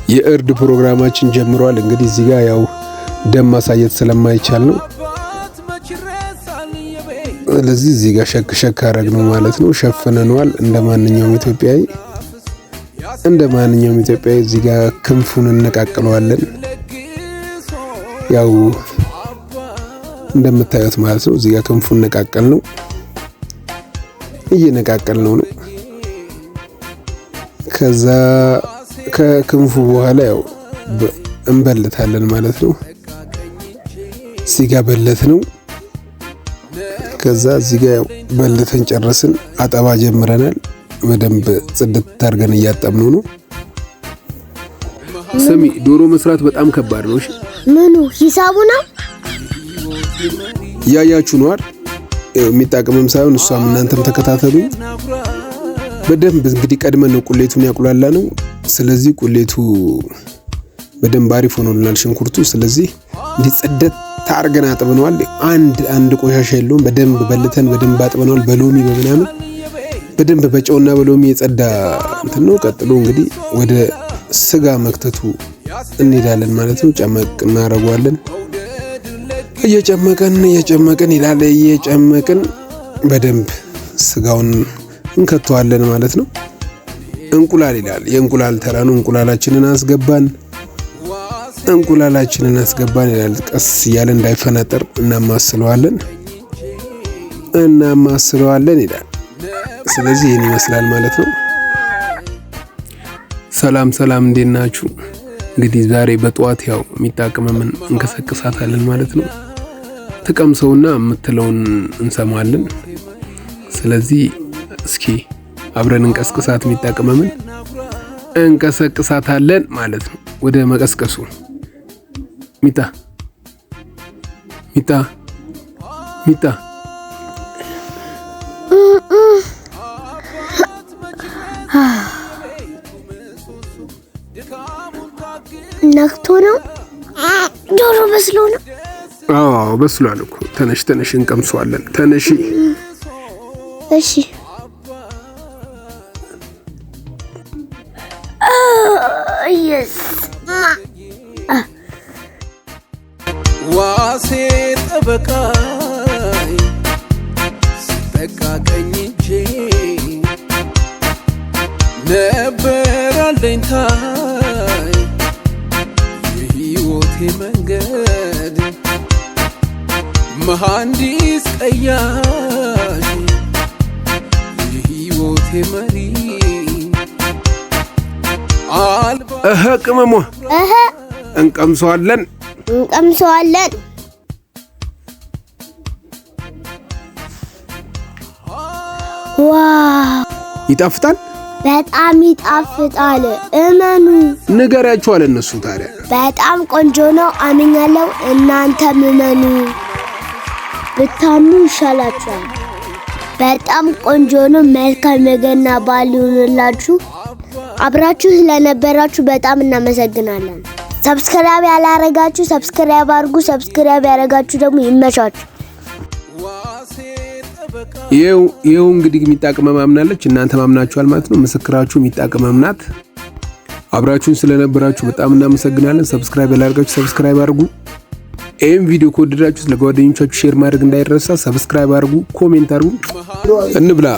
የእርድ ፕሮግራማችን ጀምሯል። እንግዲህ እዚህ ጋር ያው ደም ማሳየት ስለማይቻል ነው። ስለዚህ እዚህ ጋር ሸክ አረግነው ማለት ነው። ሸፍነነዋል እንደማንኛውም ኢትዮጵያዊ እዚህ ጋር ክንፉን እንነቃቅለዋለን። ያው እንደምታዩት ማለት ነው። እዚህ ጋር ክንፉን ነቃቀል ነው እየነቃቀልነው ነው። ከዛ ከክንፉ በኋላ ያው እንበልታለን ማለት ነው። እዚህ ጋር በለት ነው። ከዛ እዚህ ጋር በልተን ጨረስን። አጠባ ጀምረናል። በደንብ ጽድት አድርገን እያጠብነው ነው። ስሚ ዶሮ መስራት በጣም ከባድ ነው። እሺ ምኑ ሂሳቡ ነው? ያያችሁ ነው አይደል? የሚጣቀምም ሳይሆን እሷም እናንተም ተከታተሉ በደንብ። እንግዲህ ቀድመን ነው ቁሌቱን ያቁላላ ነው። ስለዚህ ቁሌቱ በደንብ አሪፍ ሆኖልናል ሽንኩርቱ። ስለዚህ እንዲህ ጽድት ታርገን አጥበነዋል። አንድ ቆሻሻ የለውም። በደንብ በልተን በደንብ አጥበነዋል። በሎሚ በምናምን በደንብ በጨውና በሎሚ የጸዳ እንትን ነው። ቀጥሎ እንግዲህ ወደ ስጋ መክተቱ እንሄዳለን ማለት ነው። ጨመቅ እናደርገዋለን። እየጨመቀን ይላል። እየጨመቅን በደንብ ስጋውን እንከተዋለን ማለት ነው። እንቁላል ይላል። የእንቁላል ተራ ነው። እንቁላላችንን አስገባን ይላል። ቀስ እያለ እንዳይፈነጠር እናማስለዋለን ይላል። ስለዚህ ይህን ይመስላል ማለት ነው። ሰላም እንዴት ናችሁ? እንግዲህ ዛሬ በጠዋት ያው የሚጣቀመምን እንከሰቅሳታለን ማለት ነው። ተቀምሰውና የምትለውን እንሰማለን። ስለዚህ እስኪ አብረን እንቀስቅሳት። የሚጣቀመምን እንቀሰቅሳታለን ማለት ነው። ወደ መቀስቀሱ ሚጣ ነክቶ ነው። ዶሮ በስሎ ነው። አዎ በስሏል እኮ። ተነሽ እንቀምሰዋለን። ተነሽ። እሺ yes ዋሴ ጠበቃይ ስጠቃቀኝ እንጂ ነበር አለኝታይ የሕይወቴ መንገድ መሐንዲስ ቀያሽ የሕይወቴ መሪ ቅመሟ እንቀምሰዋለን። ዋው ይጣፍጣል። በጣም ይጣፍጣል። እመኑ። ንገሪያቸው አለ እነሱ። ታዲያ በጣም ቆንጆ ነው። አምኛለሁ። እናንተም እመኑ። ብታምኑ ይሻላችኋል። በጣም ቆንጆ ነው። መልካም የገና በዓል ይሁንላችሁ። አብራችሁ ስለነበራችሁ በጣም እናመሰግናለን። ሰብስክራይብ ያላረጋችሁ ሰብስክራይብ አድርጉ። ሰብስክራይብ ያረጋችሁ ደግሞ ይመቻችሁ። ይኸው እንግዲህ የሚጣቀመም አምናለች። እናንተ ማምናችኋል ማለት ነው። ምስክራችሁ የሚጣቀመም ናት። አብራችሁን ስለነበራችሁ በጣም እናመሰግናለን። ሰብስክራይብ ያላረጋችሁ ሰብስክራይብ አድርጉ። ይህም ቪዲዮ ከወደዳችሁ ለጓደኞቻችሁ ሼር ማድረግ እንዳይረሳ። ሰብስክራይብ አድርጉ፣ ኮሜንት አድርጉ። እንብላ።